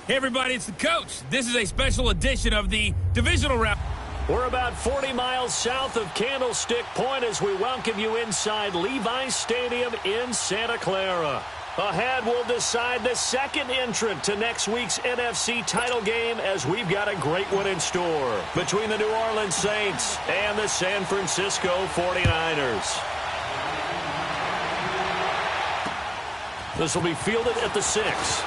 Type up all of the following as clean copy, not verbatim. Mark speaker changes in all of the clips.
Speaker 1: Hey, everybody, it's the coach. This is a special edition of the divisional round.
Speaker 2: We're about 40 miles south of Candlestick Point as we welcome you inside Levi's Stadium in Santa Clara. Ahead, we'll decide the second entrant to next week's NFC title game as we've got a great one in store between the New Orleans Saints and the San Francisco 49ers. This will be fielded at the 6.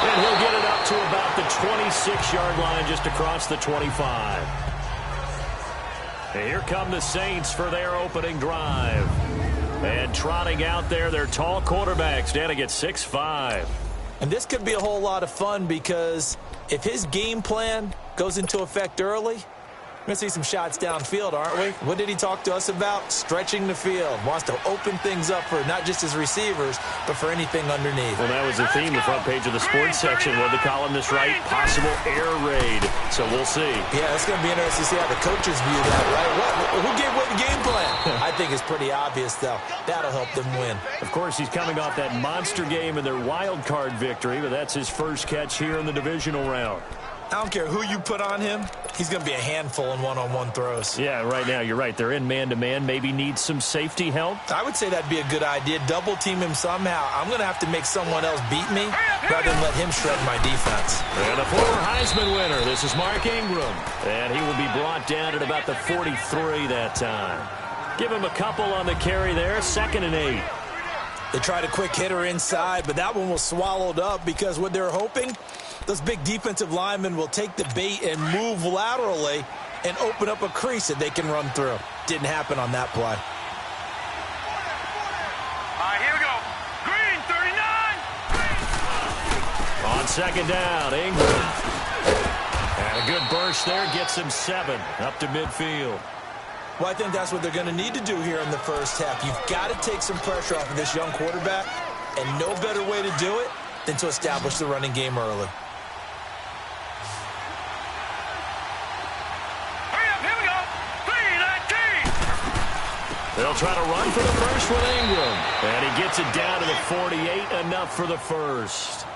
Speaker 2: And he'll get it up to about the 26-yard line just across the 25. And here come the Saints for their opening drive. And trotting out there, their tall quarterback standing at 6'5".
Speaker 3: And this could be a whole lot of fun because if his game plan goes into effect early, we're going to see some shots downfield, aren't we? What did he talk to us about? Stretching the field. Wants to open things up for not just his receivers, but for anything underneath.
Speaker 2: Well, that was the theme, the front page of the sports section. What the columnist write? Possible air raid. So we'll see.
Speaker 3: Yeah, it's going to be interesting to see how the coaches view that, right? Who gave away the game plan? I think it's pretty obvious, though. That'll help them win.
Speaker 2: Of course, he's coming off that monster game in their wild card victory, but that's his first catch here in the divisional round.
Speaker 3: I don't care who you put on him. He's going to be a handful in one-on-one throws.
Speaker 2: Yeah, right now, you're right. They're in man-to-man. Maybe needs some safety help.
Speaker 3: I would say that'd be a good idea. Double-team him somehow. I'm going to have to make someone else beat me rather than let him shred my defense.
Speaker 2: And a former Heisman winner. This is Mark Ingram. And he will be brought down at about the 43 that time. Give him a couple on the carry there. 2nd and 8.
Speaker 3: They tried a quick hitter inside, but that one was swallowed up because what they're hoping, those big defensive linemen will take the bait and move laterally and open up a crease that they can run through. Didn't happen on that play.
Speaker 4: All right, here we go. Green, 39.
Speaker 2: On 2nd down, Ingram. And a good burst there gets him 7 up to midfield.
Speaker 3: Well, I think that's what they're going to need to do here in the first half. You've got to take some pressure off of this young quarterback, and no better way to do it than to establish the running game early.
Speaker 2: They'll try to run for the first with Ingram. And he gets it down to the 48, enough for the first.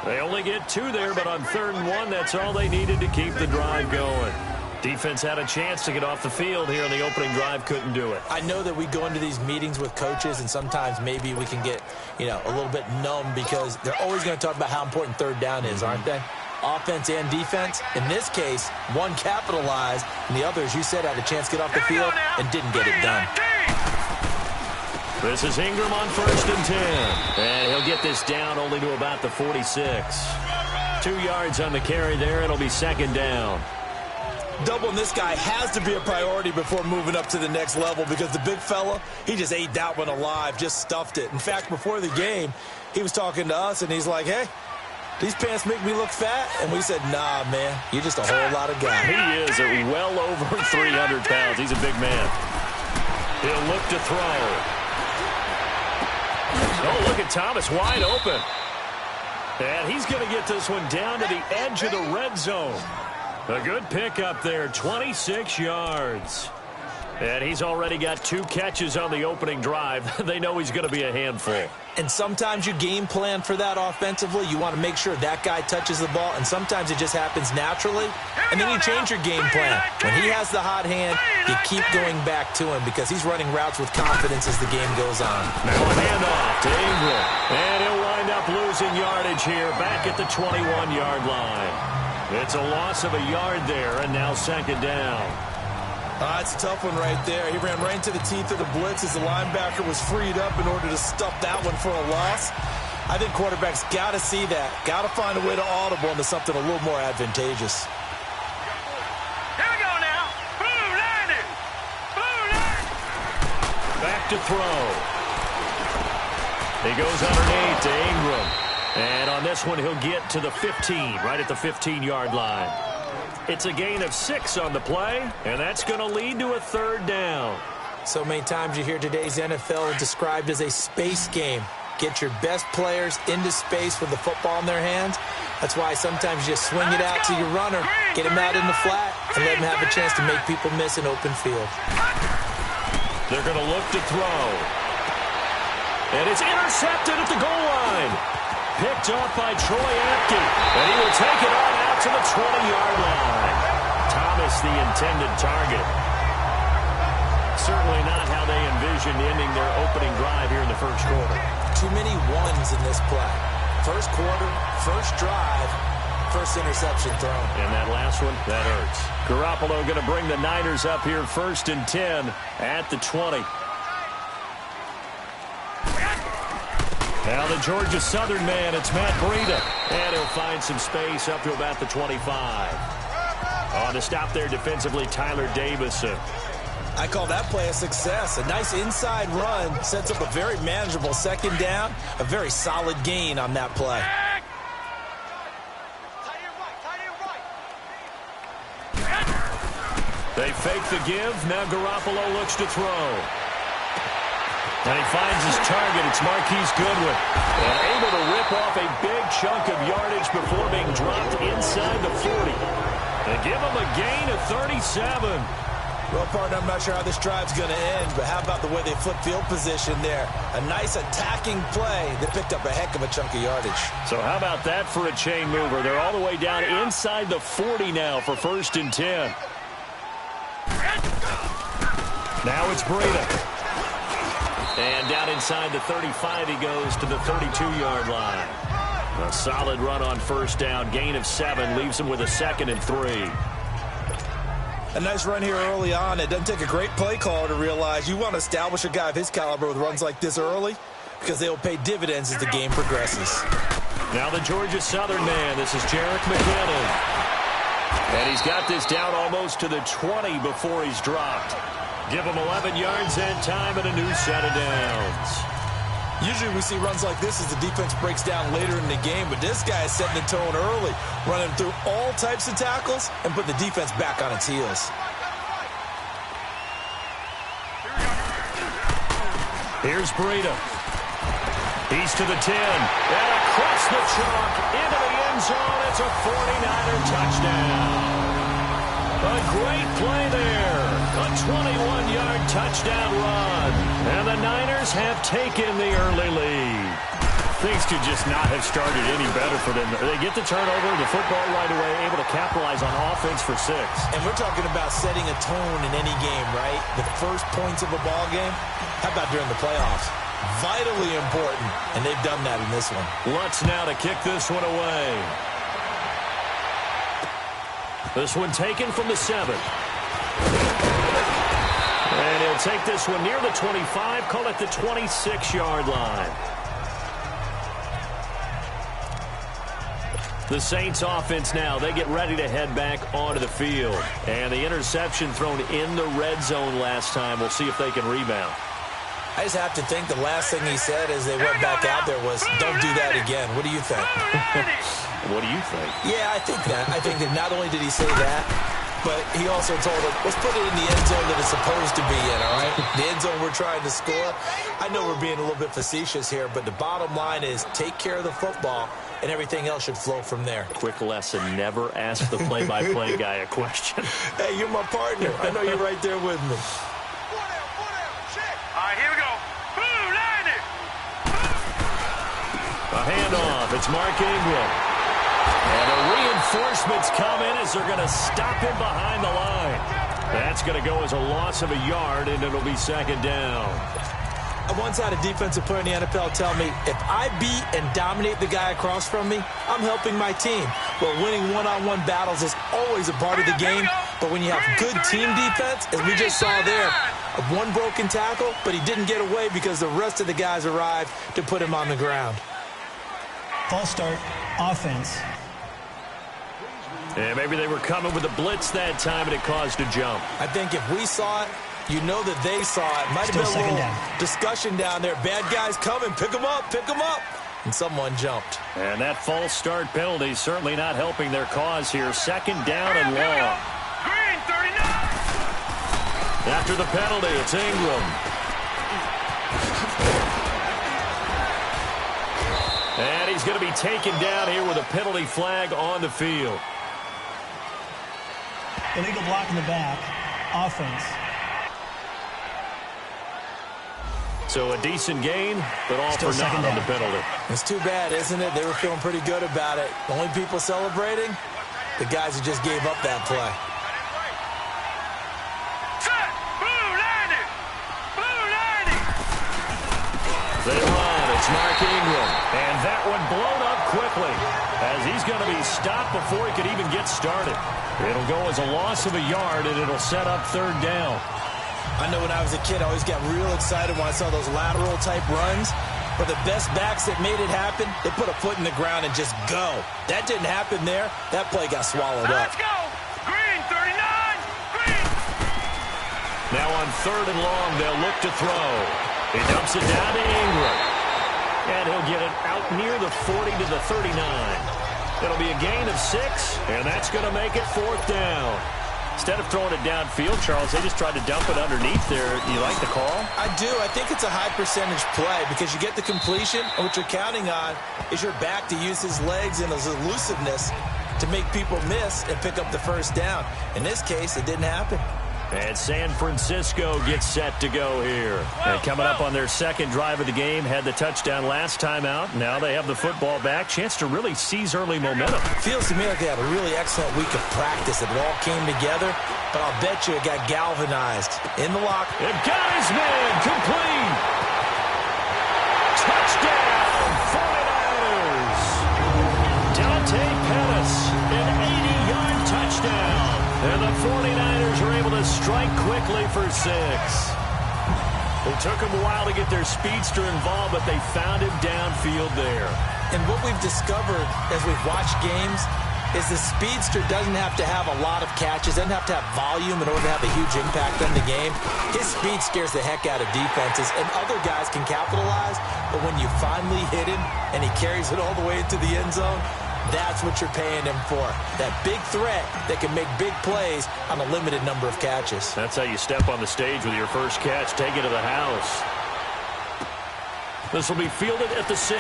Speaker 2: They only get 2 there, but on 3rd and 1, that's all they needed to keep the drive going. Defense had a chance to get off the field here in the opening drive, couldn't do it.
Speaker 3: I know that we go into these meetings with coaches, and sometimes maybe we can get, a little bit numb because they're always going to talk about how important 3rd down is, aren't they? Offense and defense. In this case, one capitalized, and the other, as you said, had a chance to get off the field and didn't get it done.
Speaker 2: This is Ingram on 1st and 10. And he'll get this down only to about the 46. 2 yards on the carry there. It'll be 2nd down.
Speaker 3: Doubling this guy has to be a priority before moving up to the next level because the big fella, he just ate that one alive, just stuffed it. In fact, before the game, he was talking to us, and he's like, hey, these pants make me look fat? And we said, nah, man, you're just a whole lot of guy.
Speaker 2: He is at well over 300 pounds. He's a big man. He'll look to throw. Oh, look at Thomas wide open. And he's going to get this one down to the edge of the red zone. A good pickup there, 26 yards. And he's already got 2 catches on the opening drive. They know he's going to be a handful.
Speaker 3: And sometimes you game plan for that offensively. You want to make sure that guy touches the ball, and sometimes it just happens naturally. And then you change your game plan. When he has the hot hand, you keep going back to him because he's running routes with confidence as the game goes on.
Speaker 2: Now a handoff to Ingram. And he'll wind up losing yardage here back at the 21-yard line. It's a loss of a yard there, and now 2nd down.
Speaker 3: It's a tough one right there. He ran right into the teeth of the blitz as the linebacker was freed up in order to stuff that one for a loss. I think quarterbacks got to see that. Got to find a way to audible into something a little more advantageous.
Speaker 4: Here we go now. Blue 90. Blue 90.
Speaker 2: Back to throw. He goes underneath to Ingram. And on this one, he'll get to the 15, right at the 15-yard line. It's a gain of 6 on the play, and that's going to lead to a 3rd down.
Speaker 3: So many times you hear today's NFL described as a space game. Get your best players into space with the football in their hands. That's why sometimes you just swing it out to your runner, get him out in the flat, and let him have a chance to make people miss an open field.
Speaker 2: They're going to look to throw. And it's intercepted at the goal line. Picked off by Troy Apke. And he will take it on out to the 20-yard line. Thomas, the intended target. Certainly not how they envisioned ending their opening drive here in the first quarter.
Speaker 3: Too many ones in this play. First quarter, first drive, first interception thrown.
Speaker 2: And that last one, that hurts. Garoppolo going to bring the Niners up here 1st and 10 at the 20. Now the Georgia Southern man, it's Matt Breida. And he'll find some space up to about the 25. On to stop there defensively, Tyler Davison.
Speaker 3: I call that play a success. A nice inside run sets up a very manageable second down. A very solid gain on that play.
Speaker 2: They fake the give. Now Garoppolo looks to throw. And he finds his target. It's Marquise Goodwin. And able to rip off a big chunk of yardage before being dropped inside the 40. They give him a gain of 37.
Speaker 3: Well, partner, I'm not sure how this drive's going to end, but how about the way they flip field position there? A nice attacking play that picked up a heck of a chunk of yardage.
Speaker 2: So how about that for a chain mover? They're all the way down inside the 40 now for 1st and 10. Now it's Breida. And down inside the 35 he goes to the 32-yard line. A solid run on 1st down. Gain of 7 leaves him with a 2nd and 3.
Speaker 3: A nice run here early on. It doesn't take a great play caller to realize you want to establish a guy of his caliber with runs like this early because they will pay dividends as the game progresses.
Speaker 2: Now the Georgia Southern man. This is Jerick McKinnon. And he's got this down almost to the 20 before he's dropped. Give him 11 yards and time and a new set of downs.
Speaker 3: Usually we see runs like this as the defense breaks down later in the game, but this guy is setting the tone early, running through all types of tackles and put the defense back on its heels.
Speaker 2: Here's Breida. He's to the 10. And across the chalk into the end zone. It's a 49er touchdown. A great play there. A 21-yard touchdown run. And the Niners have taken the early lead. Things could just not have started any better for them. They get the turnover, the football right away, able to capitalize on offense for 6.
Speaker 3: And we're talking about setting a tone in any game, right? The first points of a ball game. How about during the playoffs? Vitally important, and they've done that in this one.
Speaker 2: Lutz now to kick this one away. This one taken from the 7. And he'll take this one near the 25, call it the 26-yard line. The Saints offense now, they get ready to head back onto the field. And the interception thrown in the red zone last time. We'll see if they can rebound.
Speaker 3: I just have to think the last thing he said as they went back out there was, don't do that again. What do you think?
Speaker 2: What do you think?
Speaker 3: Yeah, I think that. I think that not only did he say that, but he also told them, let's put it in the end zone that it's supposed to be in, all right? The end zone we're trying to score. I know we're being a little bit facetious here, but the bottom line is take care of the football, and everything else should flow from there.
Speaker 2: Quick lesson, never ask the play-by-play guy a question.
Speaker 3: Hey, you're my partner. I know you're right there with me.
Speaker 4: All right, here we go. Boom, line it.
Speaker 2: A handoff. It's Mark Ingram. And the reinforcements come in as they're going to stop him behind the line. That's going to go as a loss of a yard, and it'll be 2nd down.
Speaker 3: I once had a defensive player in the NFL tell me, if I beat and dominate the guy across from me, I'm helping my team. Well, winning one-on-one battles is always a part of the game, but when you have good team defense, as we just saw there, one broken tackle, but he didn't get away because the rest of the guys arrived to put him on the ground.
Speaker 5: False start, offense.
Speaker 2: Yeah, maybe they were coming with a blitz that time, and it caused a jump.
Speaker 3: I think if we saw it, you know that they saw it. Might have been a little discussion down there. Bad guys coming. Pick them up. Pick them up. And someone jumped.
Speaker 2: And that false start penalty certainly not helping their cause here. 2nd down and long.
Speaker 4: Green, 39.
Speaker 2: After the penalty, it's Ingram. And he's going to be taken down here with a penalty flag on the field.
Speaker 5: Illegal block in the back. Offense.
Speaker 2: So a decent gain, but all
Speaker 5: Still
Speaker 2: for naught
Speaker 5: second
Speaker 2: on the
Speaker 5: down.
Speaker 2: penalty.
Speaker 3: It's too bad, isn't it? They were feeling pretty good about it. The only people celebrating, the guys who just gave up that play.
Speaker 4: Set. Blue 90. Blue 90.
Speaker 2: They run. It's Mark Ingram. And that one blown up quickly as he's going to be stopped before he could even get started. It'll go as a loss of a yard, and it'll set up third down.
Speaker 3: I know when I was a kid, I always got real excited when I saw those lateral-type runs. But the best backs that made it happen, they put a foot in the ground and just go. That didn't happen there. That play got swallowed up.
Speaker 4: Let's go. Green 39. Green.
Speaker 2: Now on third and long, they'll look to throw. He dumps it down to Ingram. And he'll get it out near the 40 to the 39. It'll be a gain of 6, and that's going to make it fourth down. Instead of throwing it downfield, Charles, they just tried to dump it underneath there. Do you like the call?
Speaker 3: I do. I think it's a high-percentage play because you get the completion, and what you're counting on is your back to use his legs and his elusiveness to make people miss and pick up the first down. In this case, it didn't happen.
Speaker 2: And San Francisco gets set to go here. And coming up on their second drive of the game, had the touchdown last time out. Now they have the football back. Chance to really seize early momentum.
Speaker 3: Feels to me like they had a really excellent week of practice. It all came together, but I'll bet you it got galvanized. In the lock.
Speaker 2: It got his man complete. Touchdown, 49ers. Dante Pettis, an 80-yard touchdown. And the 49ers are able to strike quickly for 6. It took them a while to get their speedster involved, but they found him downfield there.
Speaker 3: And what we've discovered as we've watched games is the speedster doesn't have to have a lot of catches, doesn't have to have volume in order to have a huge impact on the game. His speed scares the heck out of defenses, and other guys can capitalize, but when you finally hit him and he carries it all the way into the end zone, that's what you're paying him for. That big threat that can make big plays on a limited number of catches.
Speaker 2: That's how you step on the stage with your first catch. Take it to the house. This will be fielded at the 6.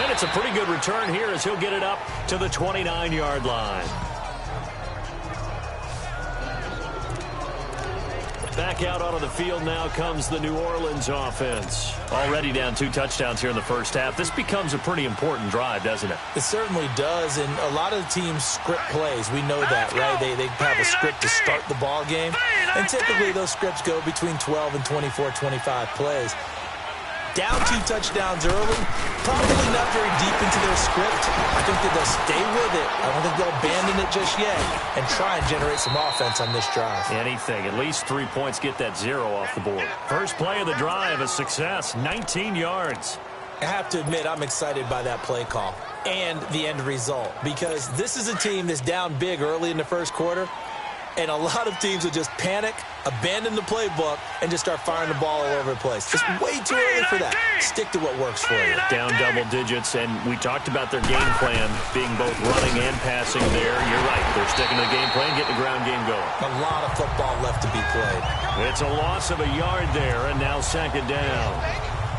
Speaker 2: And it's a pretty good return here as he'll get it up to the 29-yard line. Back out onto the field now comes the New Orleans offense. Already down 2 touchdowns here in the first half. This becomes a pretty important drive, doesn't it?
Speaker 3: It certainly does, and a lot of the teams script plays. We know that, right? They have a script to start the ball game, and typically those scripts go between 12 and 24, 25 plays. Down 2 touchdowns early, probably not very deep into their script. I think that they'll stay with it. I don't think they'll abandon it just yet and try and generate some offense on this drive.
Speaker 2: Anything. At least 3 points, get that 0 off the board. First play of the drive, a success, 19 yards.
Speaker 3: I have to admit, I'm excited by that play call and the end result because this is a team that's down big early in the first quarter, and a lot of teams will just panic, abandon the playbook, and just start firing the ball all over the place. It's way too early for that. Stick to what works for you.
Speaker 2: Down double digits, and we talked about their game plan being both running and passing there. You're right. They're sticking to the game plan, getting the ground game going.
Speaker 3: A lot of football left to be played.
Speaker 2: It's a loss of a yard there, and now second down.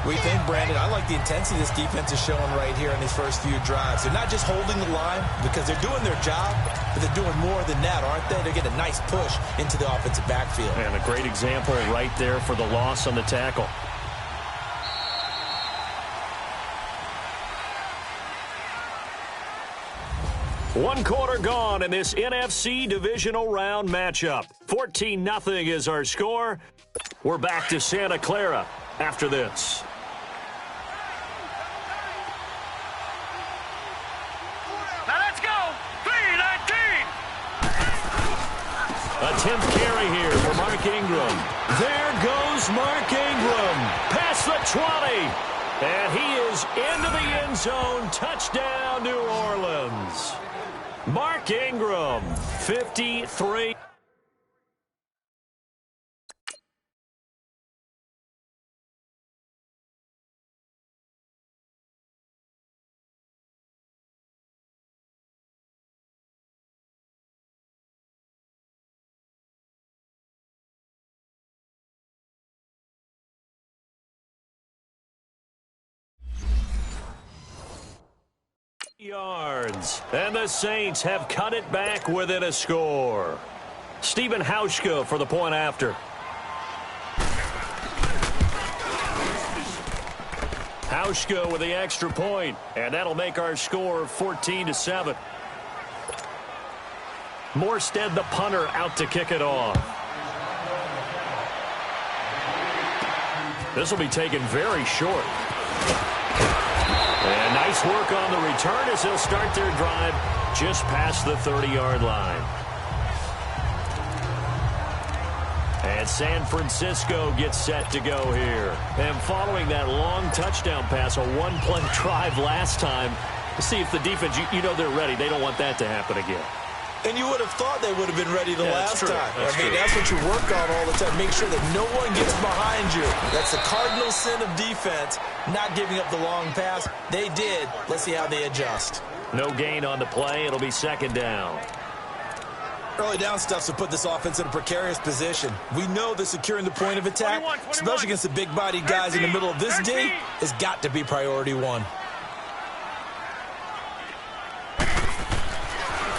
Speaker 3: We think, Brandon, I like the intensity this defense is showing right here in these first few drives. They're not just holding the line because they're doing their job, but they're doing more than that, aren't they? They're getting a nice push into the offensive backfield.
Speaker 2: And a great example right there for the loss on the tackle. One quarter gone in this NFC divisional round matchup. 14-0 is our score. We're back to Santa Clara after this.
Speaker 4: Now let's go. 319.
Speaker 2: A 10th carry here for Mark Ingram. There goes Mark Ingram. Past the 20. And he is into the end zone. Touchdown, New Orleans. Mark Ingram, 53. Yards. And the Saints have cut it back within a score. Stephen Hauschka for the point after. Hauschka with the extra point, and that'll make our score 14-7. Morstead, the punter, out to kick it off. This will be taken very short. And nice work on the return as they'll start their drive just past the 30-yard line. And San Francisco gets set to go here. And following that long touchdown pass, a one-play drive last time, to see if the defense, you know they're ready. They don't want that to happen again.
Speaker 3: And you would have thought they would have been ready the last time.
Speaker 2: That's
Speaker 3: what you work on all the time. Make sure that no one gets behind you. That's the cardinal sin of defense, not giving up the long pass. They did. Let's see how they adjust.
Speaker 2: No gain on the play. It'll be second down.
Speaker 3: Early down stuff to put this offense in a precarious position. We know that securing the point of attack,
Speaker 4: 21.
Speaker 3: especially against the big-bodied guys in the middle of this D, has got to be priority one.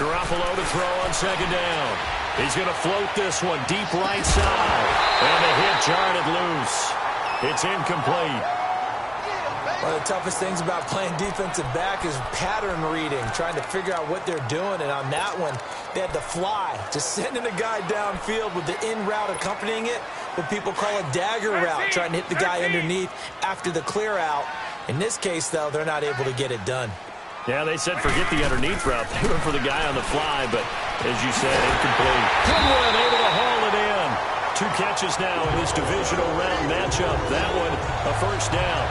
Speaker 2: Garoppolo to throw on second down. He's going to float this one deep right side. And the hit jarred it loose. It's incomplete.
Speaker 3: One of the toughest things about playing defensive back is pattern reading, trying to figure out what they're doing. And on that one, they had to fly, just sending a guy downfield with the in route accompanying it, what people call a dagger route, trying to hit the guy underneath after the clear out. In this case, though, they're not able to get it done.
Speaker 2: Yeah, they said forget the underneath route. They went for the guy on the fly, but as you said, incomplete. Good one, able to haul it in. 2 catches now in this divisional round matchup. That one, a first down.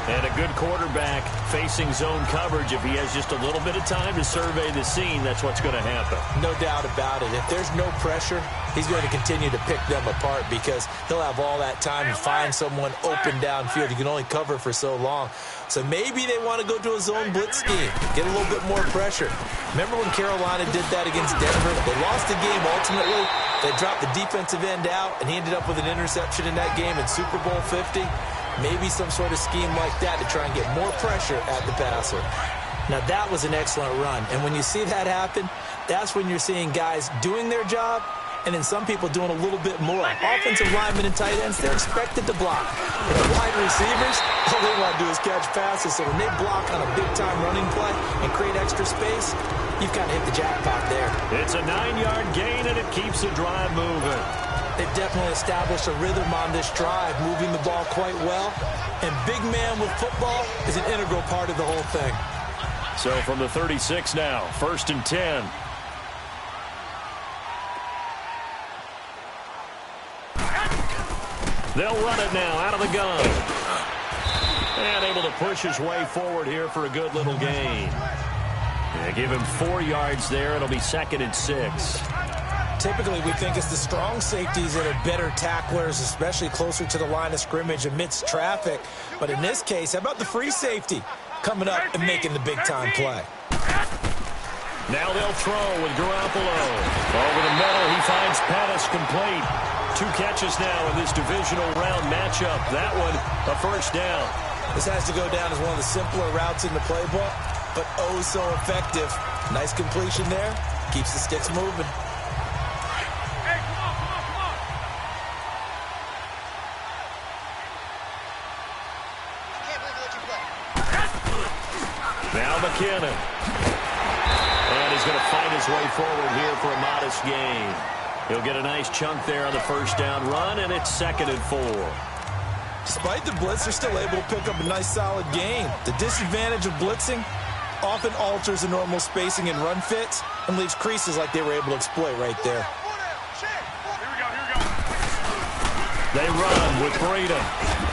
Speaker 2: And a good quarterback facing zone coverage. If he has just a little bit of time to survey the scene, that's what's going to happen.
Speaker 3: No doubt about it. If there's no pressure, he's going to continue to pick them apart because he'll have all that time to find someone open downfield. You can only cover for so long. So maybe they want to go to a zone blitz scheme, get a little bit more pressure. Remember when Carolina did that against Denver? They lost the game ultimately. They dropped the defensive end out, and he ended up with an interception in that game in Super Bowl 50. Maybe some sort of scheme like that to try and get more pressure at the passer. Now, that was an excellent run. And when you see that happen, that's when you're seeing guys doing their job and then some people doing a little bit more. Offensive linemen and tight ends, they're expected to block. But the wide receivers, all they want to do is catch passes. So when they block on a big-time running play and create extra space, you've kind of hit the jackpot there.
Speaker 2: It's a 9-yard gain, and it keeps the drive moving.
Speaker 3: They've definitely established a rhythm on this drive, moving the ball quite well. And big man with football is an integral part of the whole thing.
Speaker 2: So from the 36 now, 1st and 10. They'll run it now out of the gun. And able to push his way forward here for a good little gain. They give him 4 yards there. It'll be 2nd and 6.
Speaker 3: Typically, we think it's the strong safeties that are better tacklers, especially closer to the line of scrimmage amidst traffic. But in this case, how about the free safety coming up and making the big-time play?
Speaker 2: Now they'll throw with Garoppolo. Over the middle, he finds Pettis complete. 2 catches now in this divisional round matchup. That one, a first down.
Speaker 3: This has to go down as one of the simpler routes in the playbook, but oh so effective. Nice completion there. Keeps the sticks moving.
Speaker 2: Now McKinnon. And he's going to fight his way forward here for a modest gain. He'll get a nice chunk there on the first down run, and it's 2nd and 4.
Speaker 3: Despite the blitz, they're still able to pick up a nice solid gain. The disadvantage of blitzing often alters the normal spacing and run fits and leaves creases like they were able to exploit right there.
Speaker 2: They run with Breida.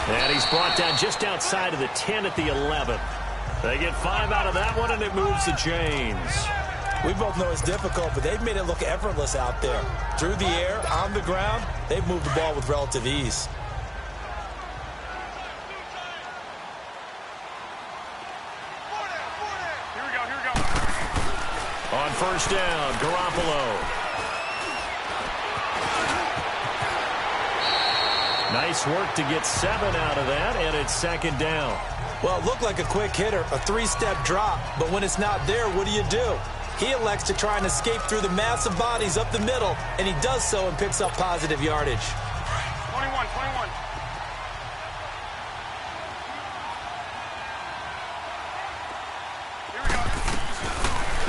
Speaker 2: And he's brought down just outside of the 10 at the 11. They get 5 out of that one, and it moves the chains.
Speaker 3: We both know it's difficult, but they've made it look effortless out there. Through the air, on the ground, they've moved the ball with relative ease.
Speaker 4: Here we go.
Speaker 2: On first down, Garoppolo. Nice work to get 7 out of that, and it's 2nd down.
Speaker 3: Well, it looked like a quick hitter, a 3-step drop, but when it's not there, what do? He elects to try and escape through the massive bodies up the middle, and he does so and picks up positive yardage.
Speaker 4: 21.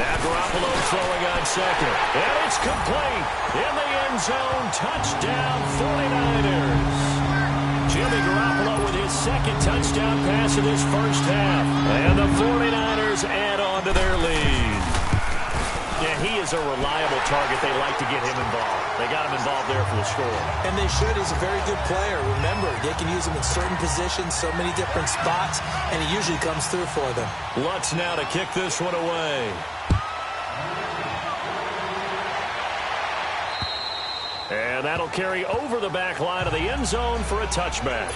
Speaker 2: Now Garoppolo throwing on second. And it's complete. In the end zone. Touchdown 49ers. Jimmy Garoppolo with his second touchdown pass of this first half. And the 49ers add on to their lead. Yeah, he is a reliable target. They like to get him involved. They got him involved there for the score.
Speaker 3: And they should. He's a very good player. Remember, they can use him in certain positions, so many different spots, and he usually comes through for them.
Speaker 2: Lutz now to kick this one away. And that'll carry over the back line of the end zone for a touchback.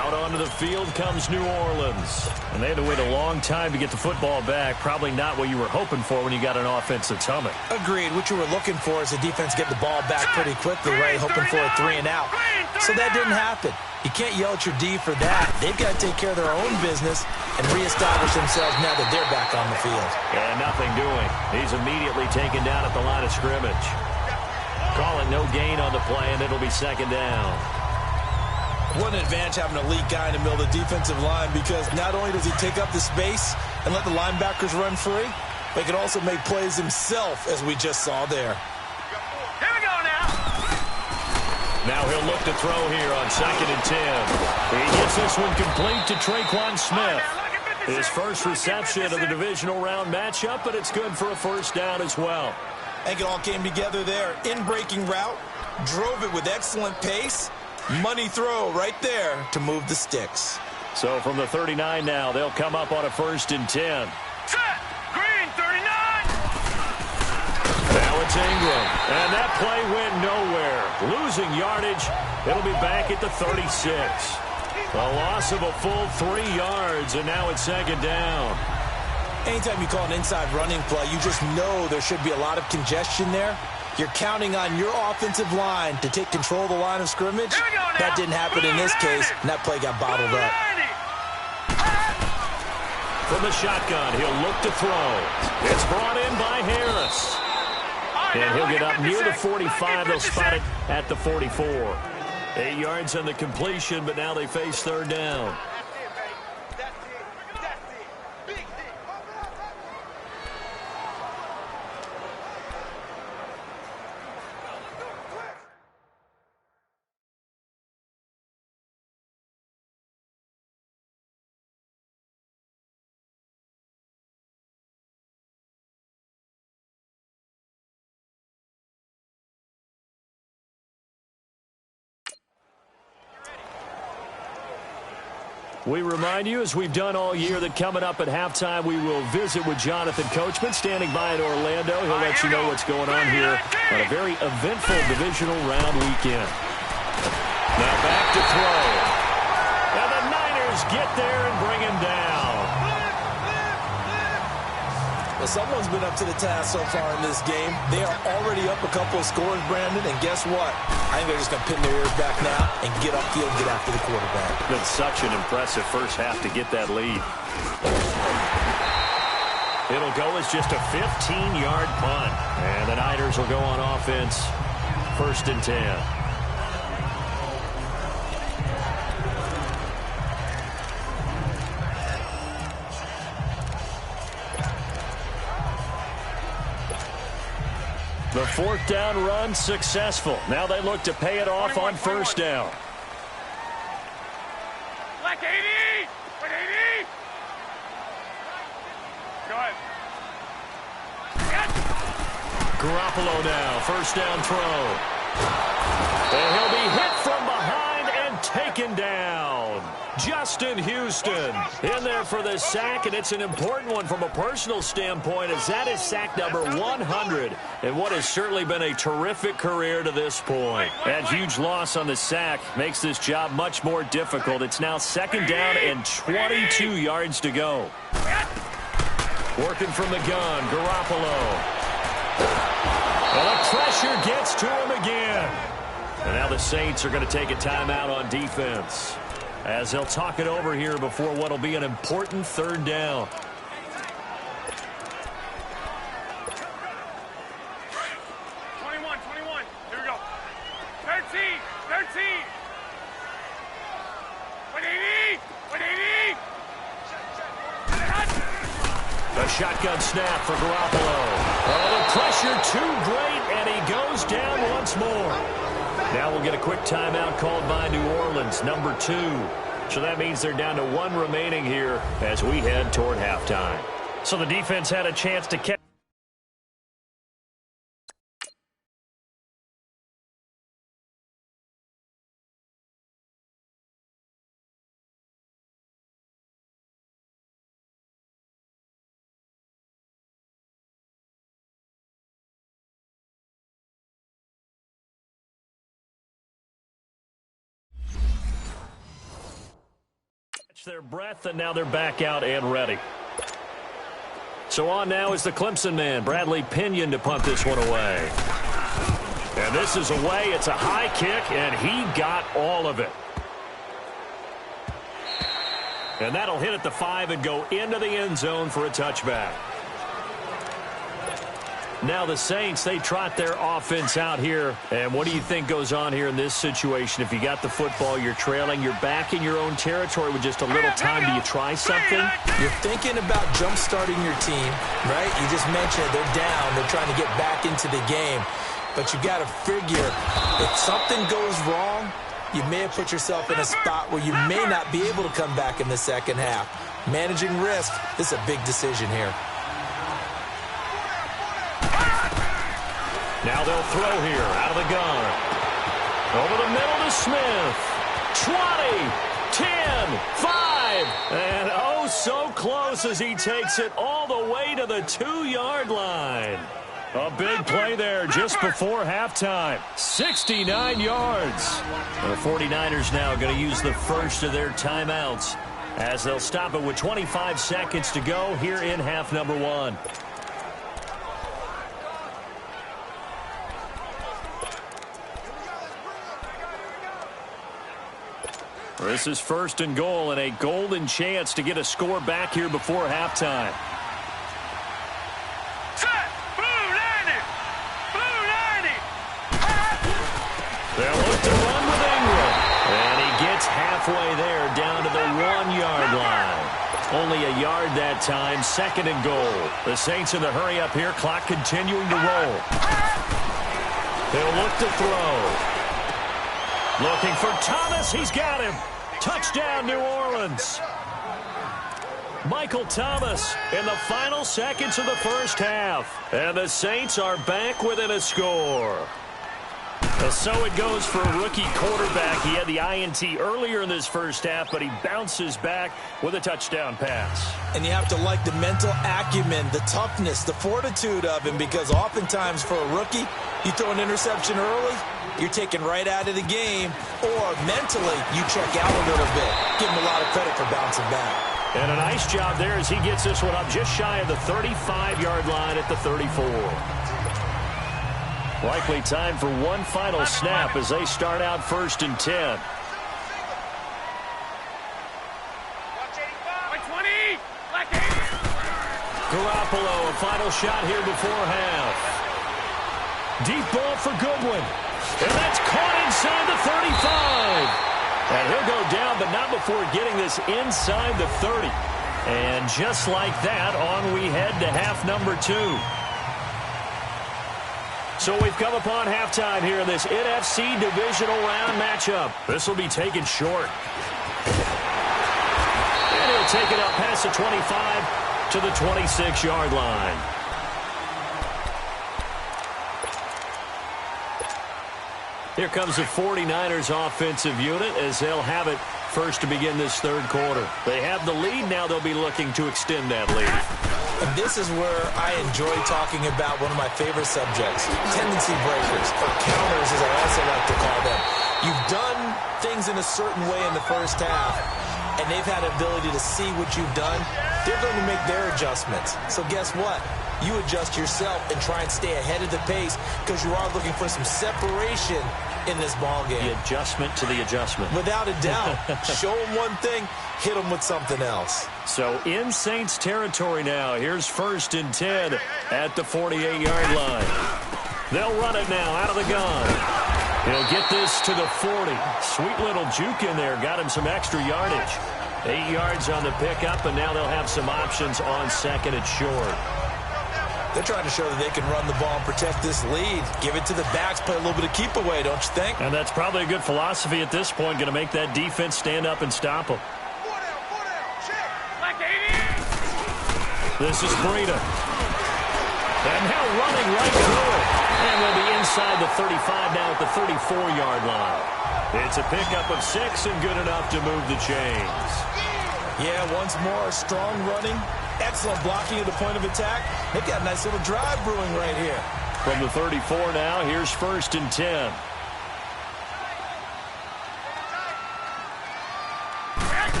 Speaker 2: Out onto the field comes New Orleans. And they had to wait a long time to get the football back. Probably not what you were hoping for when you got an offense that's humming.
Speaker 3: Agreed. What you were looking for is the defense get the ball back pretty quickly, right? Hoping for a 3 and out. So that didn't happen. You can't yell at your D for that. They've got to take care of their own business and reestablish themselves now that they're back on the field.
Speaker 2: And nothing doing. He's immediately taken down at the line of scrimmage. Calling no gain on the play, and it'll be second down.
Speaker 3: What an advantage having an elite guy in the middle of the defensive line, because not only does he take up the space and let the linebackers run free, but he can also make plays himself, as we just saw there.
Speaker 4: Here we go now.
Speaker 2: Now he'll look to throw here on 2nd and 10. He gets this one complete to Traquan Smith. His first reception of the divisional round matchup, but it's good for a first down as well.
Speaker 3: I think it all came together there. In-breaking route, drove it with excellent pace. Money throw right there to move the sticks.
Speaker 2: So from the 39 now, they'll come up on a 1st and 10.
Speaker 4: Set. Green 39.
Speaker 2: Now it's Ingram. And that play went nowhere. Losing yardage. It'll be back at the 36. A loss of a full 3 yards, and now it's 2nd down.
Speaker 3: Anytime you call an inside running play, you just know there should be a lot of congestion there. You're counting on your offensive line to take control of the line of scrimmage. That didn't happen in this case, and that play got bottled up.
Speaker 2: From the shotgun, he'll look to throw. It's brought in by Harris. And he'll get up near the 45. They'll spot it at the 44. 8 yards on the completion, but now they face 3rd down. We remind you, as we've done all year, that coming up at halftime, we will visit with Jonathan Coachman, standing by in Orlando. He'll let you know what's going on here on a very eventful divisional round weekend. Now back to throw. And the Niners get there and bring him down.
Speaker 3: Well, someone's been up to the task so far in this game. They are already up a couple of scores, Brandon, and guess what? I think they're just going to pin their ears back now and get upfield and get after the quarterback.
Speaker 2: Been such an impressive first half to get that lead. It'll go as just a 15-yard punt. And the Niners will go on offense, 1st and 10. The 4th down run successful. Now they look to pay it off on 1st down.
Speaker 4: Like 80. 80. Go ahead.
Speaker 2: Garoppolo now, 1st down throw. And he'll be hit from behind and taken down. Justin Houston in there for the sack, and it's an important one from a personal standpoint, as that is sack number 100 and what has certainly been a terrific career to this point. That huge loss on the sack makes this job much more difficult. It's now 2nd down and 22 yards to go. Working from the gun, Garoppolo. And the pressure gets to him again. And now the Saints are going to take a timeout on defense, as they'll talk it over here before what will be an important 3rd down.
Speaker 4: Here we go. 13. 13. 180. 180.
Speaker 2: A shotgun snap for Garoppolo. Oh, the pressure too great, and he goes down once more. Now we'll get a quick timeout called by New Orleans, number 2. So that means they're down to 1 remaining here as we head toward halftime.
Speaker 6: So the defense had a chance to catch.
Speaker 2: Their breath, and now they're back out and ready. So on now is the Clemson man, Bradley Pinion, to punt this one away. And this is away. It's a high kick, and he got all of it. And that'll hit at the 5 and go into the end zone for a touchback. Now the Saints, they trot their offense out here. And what do you think goes on here in this situation? If you got the football, you're trailing, you're back in your own territory with just a little time. Do you try something?
Speaker 3: You're thinking about jump-starting your team, right? You just mentioned they're down. They're trying to get back into the game. But you got to figure, if something goes wrong, you may have put yourself in a spot where you may not be able to come back in the second half. Managing risk, this is a big decision here.
Speaker 2: Now they'll throw here out of the gun. Over the middle to Smith. 20, 10, 5. And oh, so close as he takes it all the way to the 2-yard line. A big play there just before halftime. 69 yards. The 49ers now going to use the first of their timeouts as they'll stop it with 25 seconds to go here in half number 1. This is 1st and goal and a golden chance to get a score back here before halftime.
Speaker 4: Set! Blue 90! Blue 90!
Speaker 2: They'll look to run with Ingram. And he gets halfway there down to the 1-yard line. Only a yard that time, 2nd and goal. The Saints in the hurry up here, clock continuing to roll. They'll look to throw. Looking for Thomas, he's got him. Touchdown, New Orleans. Michael Thomas in the final seconds of the first half. And the Saints are back within a score. So it goes for a rookie quarterback. He had the INT earlier in this first half, but he bounces back with a touchdown pass.
Speaker 3: And you have to like the mental acumen, the toughness, the fortitude of him, because oftentimes for a rookie, you throw an interception early, you're taken right out of the game, or mentally you check out a little bit. Give him a lot of credit for bouncing back.
Speaker 2: And a nice job there as he gets this one up just shy of the 35-yard line at the 34. Likely time for one final snap as they start out 1st and 10. Garoppolo, a final shot here before half. Deep ball for Goodwin. And that's caught inside the 35. And he'll go down, but not before getting this inside the 30. And just like that, on we head to half number 2. So we've come upon halftime here in this NFC divisional round matchup. This will be taken short. And he'll take it up past the 25 to the 26-yard line. Here comes the 49ers offensive unit as they'll have it first to begin this third quarter. They have the lead. Now they'll be looking to extend that lead.
Speaker 3: And this is where I enjoy talking about one of my favorite subjects, tendency breakers, or counters as I also like to call them. You've done things in a certain way in the first half, and they've had the ability to see what you've done. They're going to make their adjustments. So guess what? You adjust yourself and try and stay ahead of the pace because you are looking for some separation in this ball game.
Speaker 2: The adjustment to the adjustment.
Speaker 3: Without a doubt. Show them one thing, hit them with something else.
Speaker 2: So in Saints territory now. Here's 1st and 10 at the 48-yard line. They'll run it now out of the gun. He'll get this to the 40. Sweet little juke in there. Got him some extra yardage. 8 yards on the pickup, and now they'll have some options on second and short.
Speaker 3: They're trying to show that they can run the ball and protect this lead. Give it to the backs, play a little bit of keep away, don't you think?
Speaker 6: And that's probably a good philosophy at this point, going to make that defense stand up and stop them. This is Breida. And now running right through it. And we'll be inside the 35 now at the 34-yard line. It's a pickup of 6 and good enough to move the chains.
Speaker 3: Yeah, once more, strong running, excellent blocking at the point of attack. They've got a nice little drive brewing right here.
Speaker 2: From the 34 now, here's 1st and 10.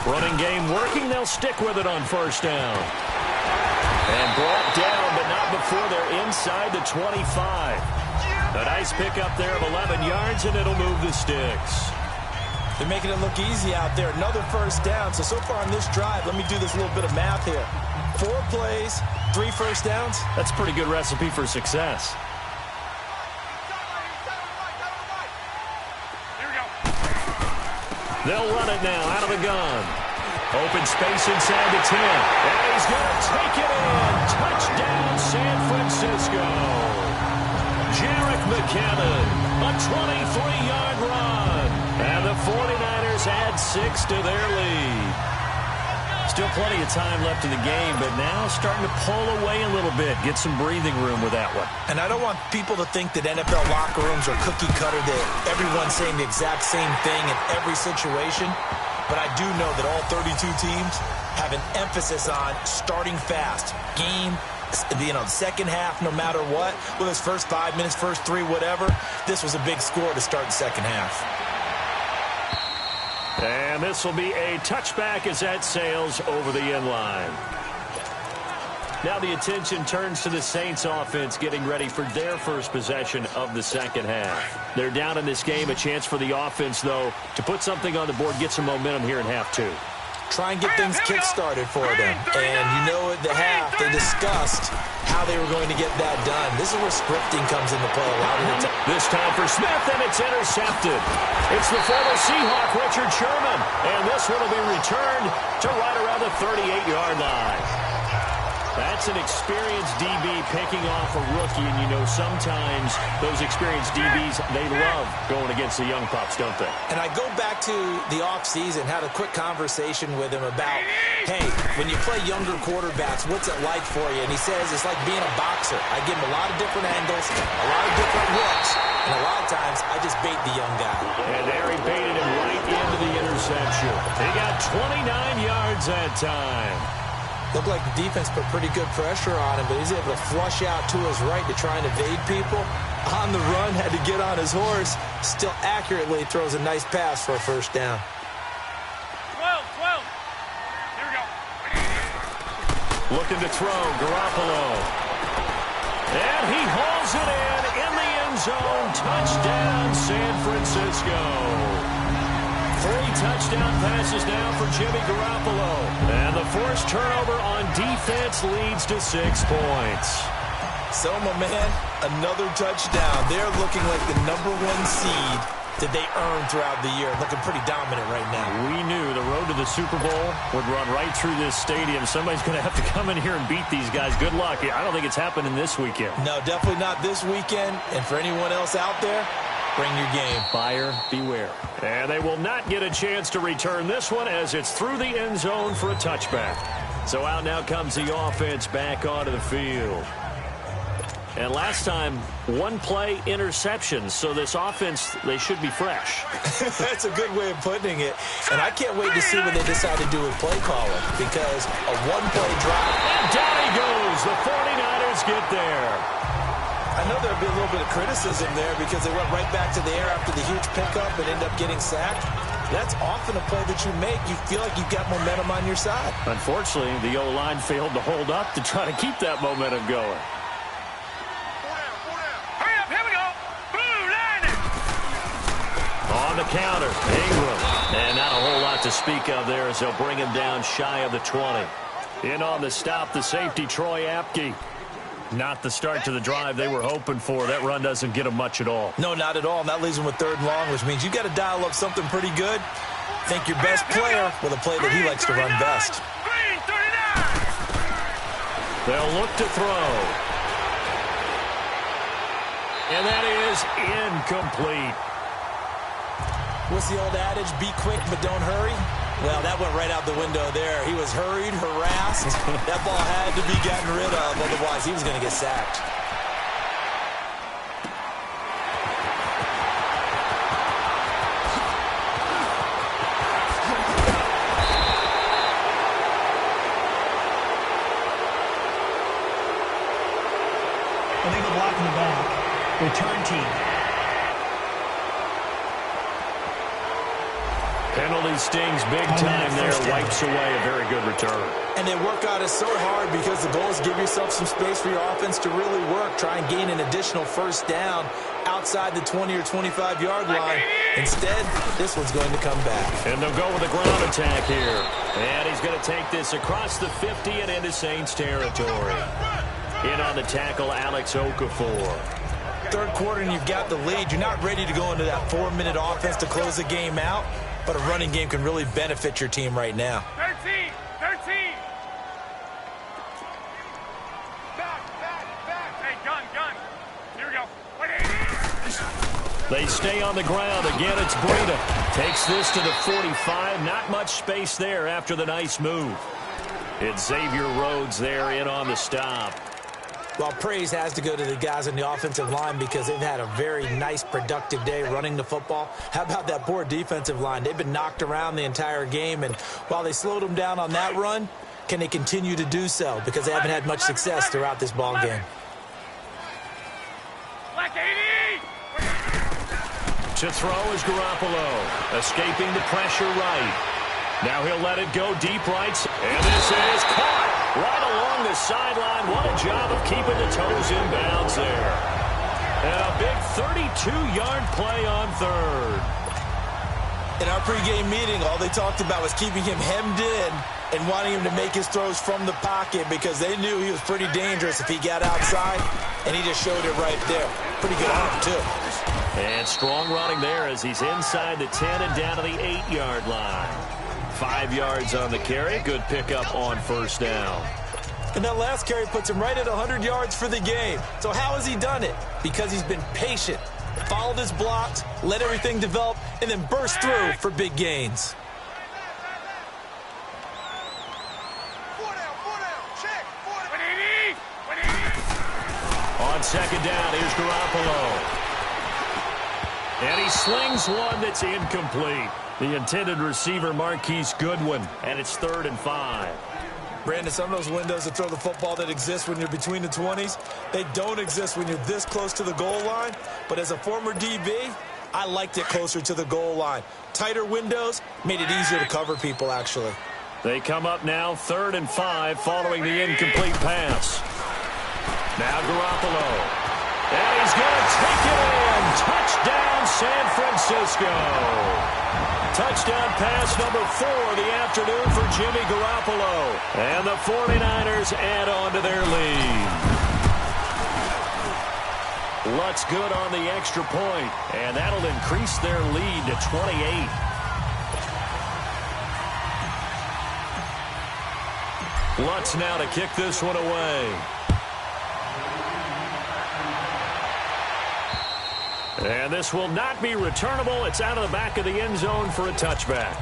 Speaker 2: Running game working. They'll stick with it on 1st down. And brought down, but not before they're inside the 25. A nice pickup there of 11 yards, and it'll move the sticks.
Speaker 3: They're making it look easy out there. Another 1st down. So far on this drive, let me do this little bit of math here. 4 plays, 3 1st downs.
Speaker 6: That's a pretty good recipe for success.
Speaker 4: Here we go.
Speaker 2: They'll run it now out of the gun. Open space inside the 10. And he's going to take it in. Touchdown, San Francisco. Jerick McKinnon, a 23-yard run. And the 49ers add 6 to their lead. Still plenty of time left in the game, but now starting to pull away a little bit. Get some breathing room with that one.
Speaker 3: And I don't want people to think that NFL locker rooms are cookie cutter, that everyone's saying the exact same thing in every situation. But I do know that all 32 teams have an emphasis on starting fast. Game, second half, no matter what. Whether it's first 5 minutes, first 3, whatever. This was a big score to start the second half.
Speaker 2: And this will be a touchback as that sails over the end line. Now the attention turns to the Saints offense getting ready for their first possession of the second half. They're down in this game. A chance for the offense, though, to put something on the board, get some momentum here in half 2.
Speaker 3: Try and get things kick-started for them. And you know at the half, they discussed how they were going to get that done. This is where scripting comes into play a lot of the time.
Speaker 2: This time for Smith, and it's intercepted. It's the former Seahawk, Richard Sherman. And this one will be returned to right around the 38-yard line. That's an experienced DB picking off a rookie, and you know sometimes those experienced DBs, they love going against the young pups, don't they?
Speaker 3: And I go back to the offseason, had a quick conversation with him about, hey, when you play younger quarterbacks, what's it like for you? And he says it's like being a boxer. I give him a lot of different angles, a lot of different looks, and a lot of times I just bait the young guy.
Speaker 2: And there he baited him right into the interception. He got 29 yards that time.
Speaker 3: Looked like the defense put pretty good pressure on him, but he's able to flush out to his right to try and evade people. On the run, had to get on his horse. Still accurately throws a nice pass for a 1st down.
Speaker 4: 12. Here we go.
Speaker 2: Looking to throw, Garoppolo. And he hauls it in the end zone. Touchdown, San Francisco. 3 touchdown passes now for Jimmy Garoppolo. And the forced turnover on defense leads to 6 points.
Speaker 3: So, my man, another touchdown. They're looking like the #1 seed that they earned throughout the year. Looking pretty dominant right now.
Speaker 6: We knew the road to the Super Bowl would run right through this stadium. Somebody's going to have to come in here and beat these guys. Good luck. I don't think it's happening this weekend.
Speaker 3: No, definitely not this weekend. And for anyone else out there, bring your game.
Speaker 6: Buyer beware.
Speaker 2: And they will not get a chance to return this one as it's through the end zone for a touchback. So out now comes the offense back onto the field. And last time, 1 play interceptions. So this offense, they should be fresh.
Speaker 3: That's a good way of putting it. And I can't wait to see what they decide to do with play calling, because a 1-play drive.
Speaker 2: And down he goes. The 49ers get there.
Speaker 3: I know there'll be a little bit of criticism there because they went right back to the air after the huge pickup and end up getting sacked. That's often a play that you make. You feel like you've got momentum on your side.
Speaker 6: Unfortunately, the O-line failed to hold up to try to keep that momentum going.
Speaker 4: Hurry up, here we go. Blue line.
Speaker 2: On the counter, Ingram. And not a whole lot to speak of there as they'll bring him down shy of the 20. In on the stop, the safety, Troy Apke. Not the start to the drive they were hoping for. That run doesn't get them much at all.
Speaker 3: No, not at all. And that leaves them with 3rd and long, which means you've got to dial up something pretty good. Think your best player with a play that he likes to run best.
Speaker 2: They'll look to throw. And that is incomplete.
Speaker 3: What's the old adage? Be quick, but don't hurry. Well, that went right out the window there. He was hurried, harassed. That ball had to be gotten rid of, otherwise he was going to get sacked.
Speaker 5: Illegal block in the back. Return team.
Speaker 2: Penalty stings big time there. Wipes away a very good return.
Speaker 3: And they work on it so hard because the goal is give yourself some space for your offense to really work. Try and gain an additional 1st down outside the 20 or 25-yard line. Instead, this one's going to come back.
Speaker 2: And they'll go with a ground attack here. And he's going to take this across the 50 and into Saints territory. In on the tackle, Alex Okafor.
Speaker 3: 3rd quarter and you've got the lead. You're not ready to go into that 4-minute offense to close the game out. But a running game can really benefit your team right now.
Speaker 4: 13. Back. Hey, gun. Here we go. 180.
Speaker 2: They stay on the ground. Again, it's Breida. Takes this to the 45. Not much space there after the nice move. It's Xavier Rhodes there in on the stop.
Speaker 3: Well, praise has to go to the guys on the offensive line because they've had a very nice, productive day running the football. How about that poor defensive line? They've been knocked around the entire game, and while they slowed them down on that run, can they continue to do so? Because they haven't had much success throughout this ball game.
Speaker 4: Black 80.
Speaker 2: To throw is Garoppolo. Escaping the pressure right. Now he'll let it go deep right. And this is caught. Right along the sideline. What a job of keeping the toes in bounds there. And a big 32-yard play on 3rd.
Speaker 3: In our pregame meeting, all they talked about was keeping him hemmed in and wanting him to make his throws from the pocket because they knew he was pretty dangerous if he got outside, and he just showed it right there. Pretty good arm, too.
Speaker 2: And strong running there as he's inside the 10 and down to the 8-yard line. 5 yards on the carry. Good pickup on 1st down.
Speaker 3: And that last carry puts him right at 100 yards for the game. So how has he done it? Because he's been patient, followed his blocks, let everything develop, and then burst through for big gains.
Speaker 4: 4 down. Check. 180.
Speaker 2: On 2nd down, here's Garoppolo. And he slings one that's incomplete. The intended receiver, Marquise Goodwin, and it's 3rd and 5.
Speaker 3: Brandon, some of those windows to throw the football that exist when you're between the 20s, they don't exist when you're this close to the goal line. But as a former DB, I liked it closer to the goal line. Tighter windows made it easier to cover people, actually.
Speaker 2: They come up now 3rd and 5 following the incomplete pass. Now Garoppolo. And he's going to take it in. Touchdown, San Francisco. Touchdown pass number 4 of the afternoon for Jimmy Garoppolo. And the 49ers add on to their lead. Lutz good on the extra point, and that'll increase their lead to 28. Lutz now to kick this one away. And this will not be returnable. It's out of the back of the end zone for a touchback.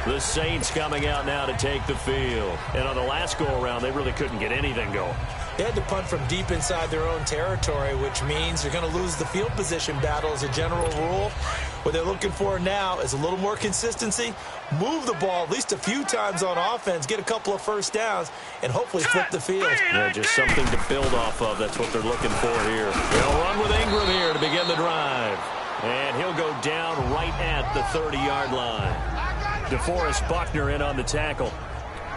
Speaker 2: The Saints coming out now to take the field. And on the last go-around, they really couldn't get anything going.
Speaker 3: They had to punt from deep inside their own territory, which means you're going to lose the field position battle as a general rule. What they're looking for now is a little more consistency, move the ball at least a few times on offense, get a couple of 1st downs, and hopefully flip the field.
Speaker 2: Yeah, just something to build off of. That's what they're looking for here. They'll run with Ingram here to begin the drive. And he'll go down right at the 30-yard line. DeForest Buckner in on the tackle.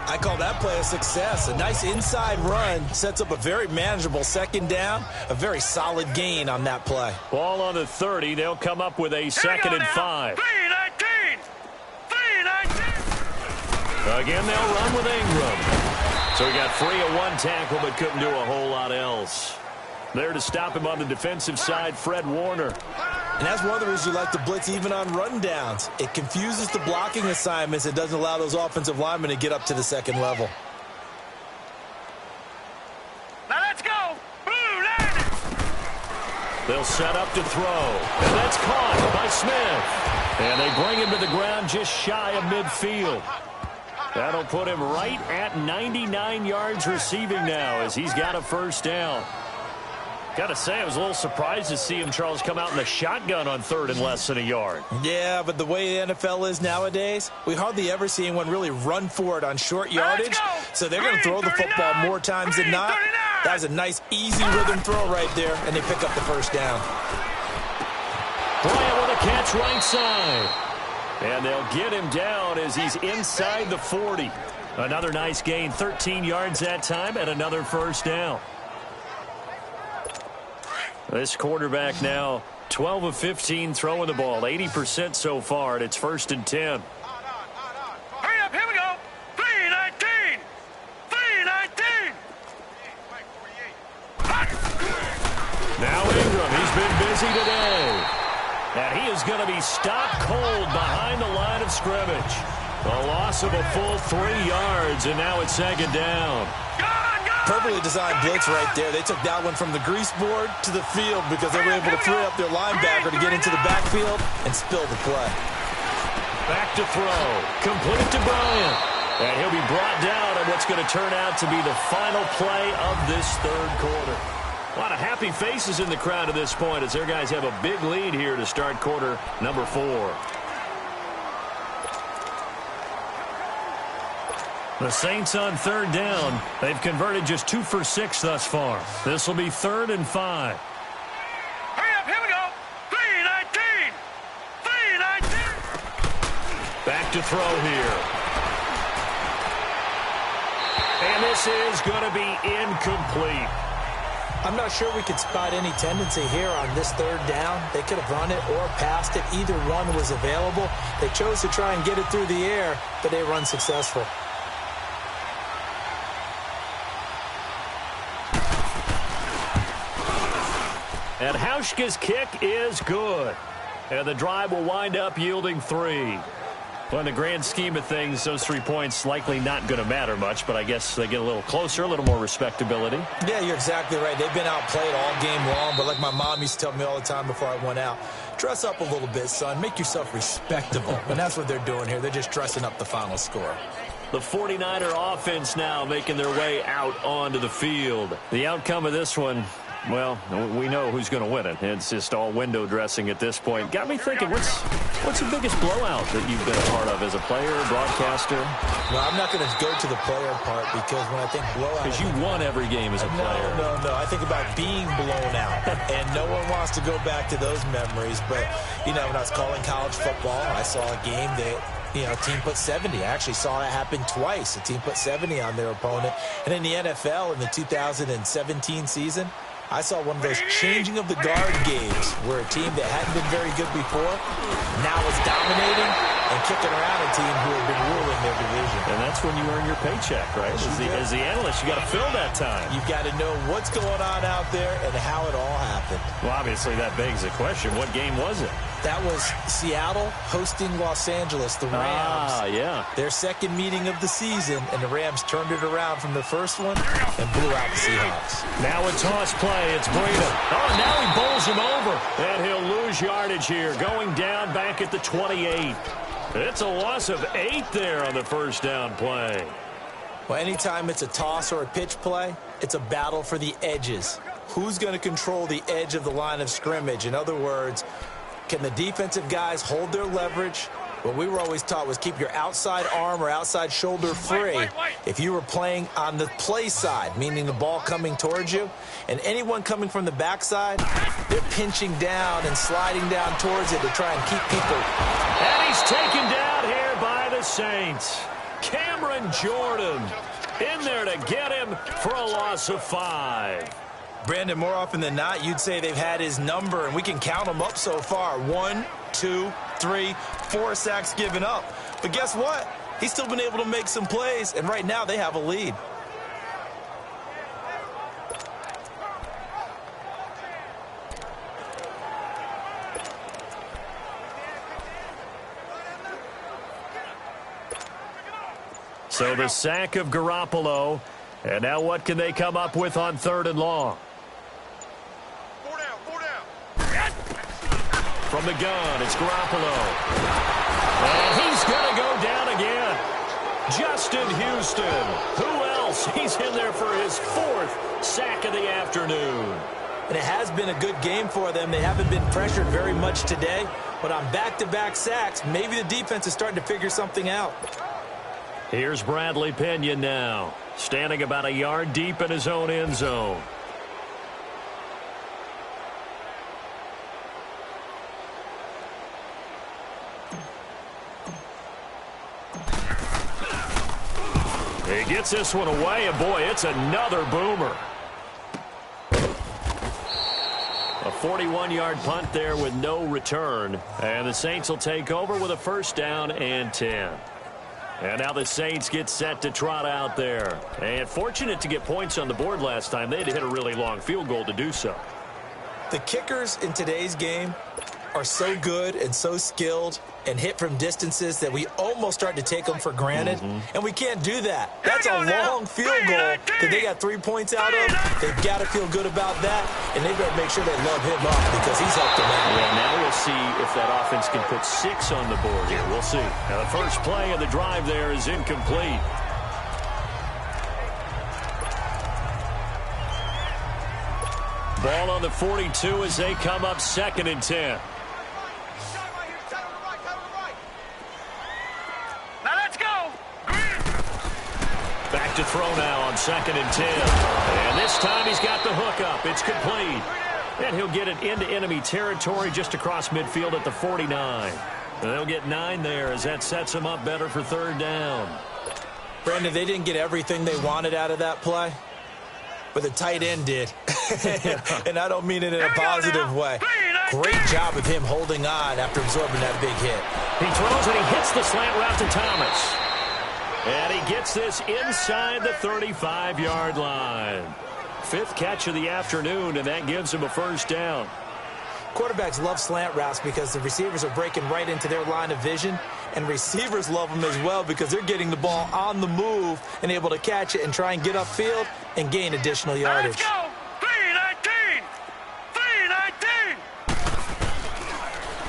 Speaker 3: I call that play a success. A nice inside run sets up a very manageable 2nd down, a very solid gain on that play.
Speaker 2: Ball on the 30. They'll come up with a 2nd and 5.
Speaker 4: 3-19.
Speaker 2: Again, they'll run with Ingram. So he got free of one tackle but couldn't do a whole lot else. There to stop him on the defensive side, Fred Warner.
Speaker 3: And that's one of the reasons you like to blitz even on rundowns. It confuses the blocking assignments. It doesn't allow those offensive linemen to get up to the second level.
Speaker 4: Now let's go. Blue line.
Speaker 2: They'll set up to throw. And that's caught by Smith. And they bring him to the ground just shy of midfield. That'll put him right at 99 yards receiving now as he's got a first down. Got to say, I was a little surprised to see him, Charles, come out in the shotgun on third and less than a yard.
Speaker 3: Yeah, but the way the NFL is nowadays, we hardly ever see anyone really run for it on short yardage. So they're going to throw the football more times than not. That was a nice, easy rhythm throw right there, and they pick up the first down.
Speaker 2: Bryant with a catch right side. And they'll get him down as he's inside the 40. Another nice gain, 13 yards that time, and another first down. This quarterback now 12 of 15 throwing the ball, 80% so far, and it's 1st and 10.
Speaker 4: Hurry up, here we go. 3-19. 3-19.
Speaker 2: Now Ingram, he's been busy today. And he is going to be stopped cold behind the line of scrimmage. A loss of a full 3 yards, and now it's 2nd down.
Speaker 3: Perfectly designed blitz right there. They took that one from the grease board to the field because they were able to free up their linebacker to get into the backfield and spill the play.
Speaker 2: Back to throw. Complete to Bryant. And he'll be brought down on what's going to turn out to be the final play of this third quarter. A lot of happy faces in the crowd at this point as their guys have a big lead here to start quarter number 4. The Saints on 3rd down. They've converted just 2 for 6 thus far. This will be 3rd and 5.
Speaker 4: Hurry up, here we go. 3-19. 3-19.
Speaker 2: Back to throw here. And this is going to be incomplete.
Speaker 3: I'm not sure we could spot any tendency here on this 3rd down. They could have run it or passed it. Either one was available. They chose to try and get it through the air, but they run successful.
Speaker 2: And Hauschka's kick is good. And the drive will wind up yielding 3. Well, in the grand scheme of things, those 3 points likely not going to matter much, but I guess they get a little closer, a little more respectability.
Speaker 3: Yeah, you're exactly right. They've been outplayed all game long, but like my mom used to tell me all the time before I went out, dress up a little bit, son. Make yourself respectable. And that's what they're doing here. They're just dressing up the final score.
Speaker 2: The 49er offense now making their way out onto the field. The outcome of this one, well, we know who's going to win it. It's just all window dressing at this point. Got me thinking, what's the biggest blowout that you've been a part of as a player, broadcaster?
Speaker 3: Well, I'm not going to go to the player part because when I think blowout...
Speaker 2: Because you won every game as a player.
Speaker 3: No. I think about being blown out. And no one wants to go back to those memories. But, you know, when I was calling college football, I saw a game that... a team put 70. I actually saw that happen twice. A team put 70 on their opponent. And in the NFL in the 2017 season, I saw one of those changing of the guard games where a team that hadn't been very good before now is dominating and kicking around a team who had been ruling their division.
Speaker 2: And that's when you earn your paycheck, right? As the analyst, you got to fill that time.
Speaker 3: You've got to know what's going on out there and how it all happened.
Speaker 2: Well, obviously that begs the question, what game was it?
Speaker 3: That was Seattle hosting Los Angeles, the Rams.
Speaker 2: Yeah.
Speaker 3: Their second meeting of the season, and the Rams turned it around from the first one and blew out the Seahawks.
Speaker 2: Now a toss play. It's Breida. Oh, now he bowls him over. And he'll lose yardage here, going down back at the 28. It's a loss of 8 there on the first down play.
Speaker 3: Well, anytime it's a toss or a pitch play, it's a battle for the edges. Who's going to control the edge of the line of scrimmage? In other words, can the defensive guys hold their leverage? What we were always taught was keep your outside arm or outside shoulder free if you were playing on the play side, meaning the ball coming towards you. And anyone coming from the backside, they're pinching down and sliding down towards it to try and keep people.
Speaker 2: And he's taken down here by the Saints. Cameron Jordan in there to get him for a loss of 5.
Speaker 3: Brandon, more often than not, you'd say they've had his number, and we can count them up so far. 1, 2, 3, 4 sacks given up. But guess what? He's still been able to make some plays, and right now they have a lead.
Speaker 2: So the sack of Garoppolo. And now what can they come up with on 3rd and long?
Speaker 4: 4 down.
Speaker 2: From the gun, it's Garoppolo. And he's going to go down again. Justin Houston. Who else? He's in there for his 4th sack of the afternoon.
Speaker 3: And it has been a good game for them. They haven't been pressured very much today. But on back-to-back sacks, maybe the defense is starting to figure something out.
Speaker 2: Here's Bradley Pinion now, standing about a yard deep in his own end zone. He gets this one away, and boy, it's another boomer. A 41-yard punt there with no return. And the Saints will take over with a 1st down and 10. And now the Saints get set to trot out there. And fortunate to get points on the board last time. They had to hit a really long field goal to do so.
Speaker 3: The kickers in today's game are so good and so skilled and hit from distances that we almost start to take them for granted. And we can't do that. That's a long field goal that they got 3 points out of. They've got to feel good about that, and they better make sure they love him up because he's helped them out.
Speaker 2: Yeah, now we'll see if that offense can put 6 on the board here. We'll see. Now the first play of the drive there is incomplete. Ball on the 42 as they come up 2nd and 10. Back to throw now on 2nd and 10. And this time he's got the hook up. It's complete. And he'll get it into enemy territory just across midfield at the 49. And they'll get 9 there as that sets him up better for 3rd down.
Speaker 3: Brandon, they didn't get everything they wanted out of that play, but the tight end did. And I don't mean it in a positive way. Great job of him holding on after absorbing that big hit.
Speaker 2: He throws and he hits the slant route to Thomas. And he gets this inside the 35-yard line. 5th catch of the afternoon, and that gives him a 1st down.
Speaker 3: Quarterbacks love slant routes because the receivers are breaking right into their line of vision, and receivers love them as well because they're getting the ball on the move and able to catch it and try and get upfield and gain additional yardage.
Speaker 4: Let's go! 319! 319!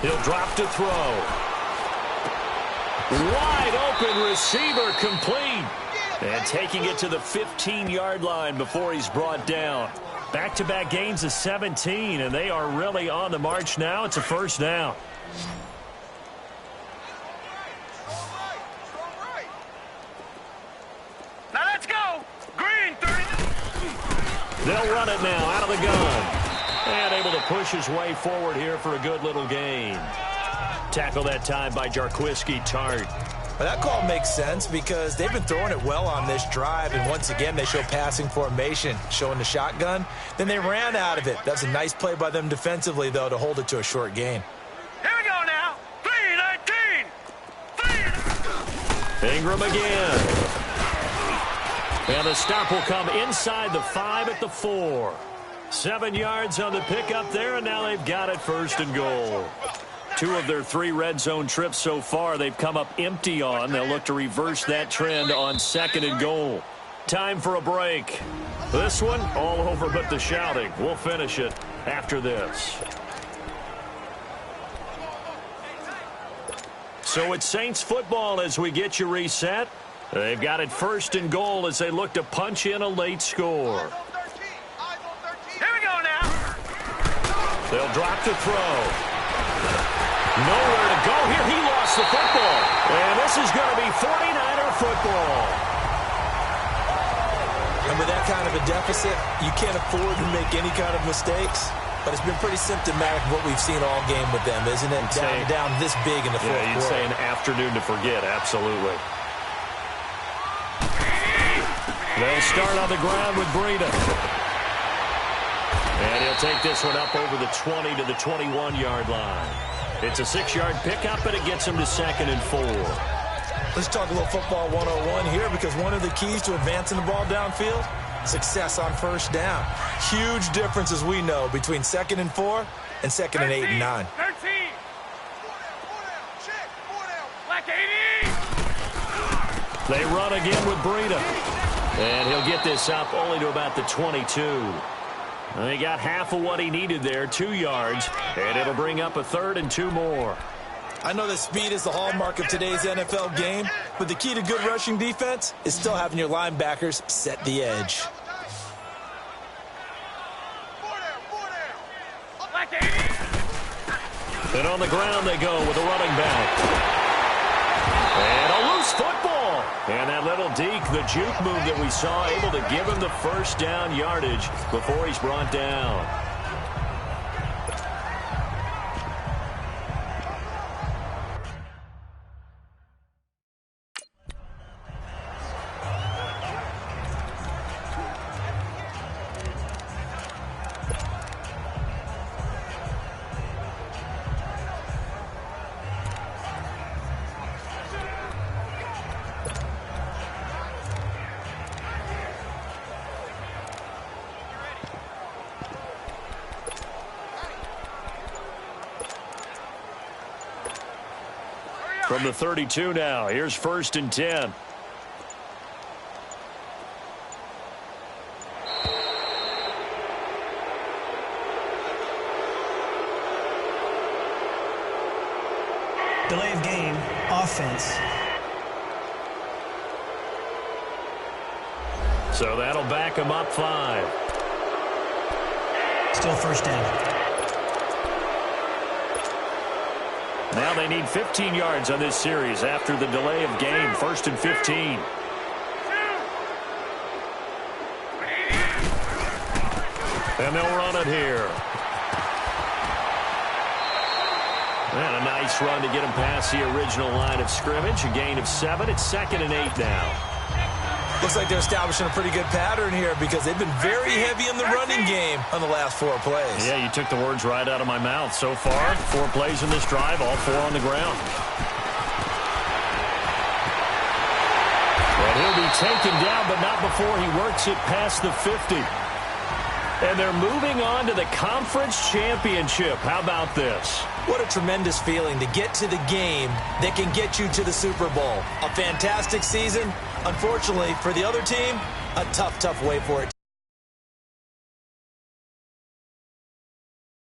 Speaker 2: He'll drop to throw. Wide open receiver complete. And taking it to the 15-yard line before he's brought down. Back-to-back gains of 17, and they are really on the march now. It's a 1st down.
Speaker 4: Now let's go! Green, 30.
Speaker 2: They'll run it now out of the gun. And able to push his way forward here for a good little gain. Tackle that time by Jarquiski Tart.
Speaker 3: Well, that call makes sense because they've been throwing it well on this drive, and once again they show passing formation, showing the shotgun. Then they ran out of it. That's a nice play by them defensively, though, to hold it to a short gain.
Speaker 4: Here we go now. 319.
Speaker 2: Ingram again. And the stop will come inside the 5 at the 4. 7 yards on the pickup there, and now they've got it 1st and goal. 2 of their 3 red zone trips so far they've come up empty on. They'll look to reverse that trend on 2nd and goal. Time for a break. This one all over but the shouting. We'll finish it after this. So it's Saints football as we get you reset. They've got it 1st and goal as they look to punch in a late score.
Speaker 4: Here we go now.
Speaker 2: They'll drop to throw. Nowhere to go here. He lost the football. And this is going to be 49er football.
Speaker 3: And with that kind of a deficit, you can't afford to make any kind of mistakes. But it's been pretty symptomatic of what we've seen all game with them, isn't it? Down this big in the fourth quarter.
Speaker 2: Yeah, you'd say an afternoon to forget. Absolutely. They'll start on the ground with Breida. And he'll take this one up over the 20 to the 21-yard line. It's a 6-yard pickup, and it gets him to 2nd and 4.
Speaker 3: Let's talk a little football 101 here because one of the keys to advancing the ball downfield, success on 1st down. Huge difference, as we know, between 2nd and 4 and 2nd and 8 and 9.
Speaker 4: 13. Black 80.
Speaker 2: They run again with Breida. And he'll get this up only to about the 22. And he got half of what he needed there, 2 yards. And it'll bring up a 3rd and 2 more.
Speaker 3: I know that speed is the hallmark of today's NFL game, but the key to good rushing defense is still having your linebackers set the edge.
Speaker 2: And on the ground they go with a running back. And a loose football. And that little deke, the juke move that we saw, able to give him the first down yardage before he's brought down. From the 32 now, here's 1st and 10.
Speaker 5: Delay of game, offense.
Speaker 2: So that'll back him up 5.
Speaker 5: Still 1st down.
Speaker 2: Now they need 15 yards on this series after the delay of game. 1st and 15. And they'll run it here. And a nice run to get him past the original line of scrimmage. A gain of 7. It's 2nd and 8 now.
Speaker 3: Looks like they're establishing a pretty good pattern here because they've been very heavy in the running game on the last 4 plays.
Speaker 2: Yeah, you took the words right out of my mouth. So far, 4 plays in this drive, all 4 on the ground. And he'll be taken down, but not before he works it past the 50. And they're moving on to the conference championship. How about this?
Speaker 3: What a tremendous feeling to get to the game that can get you to the Super Bowl. A fantastic season. Unfortunately, for the other team, a tough way for it.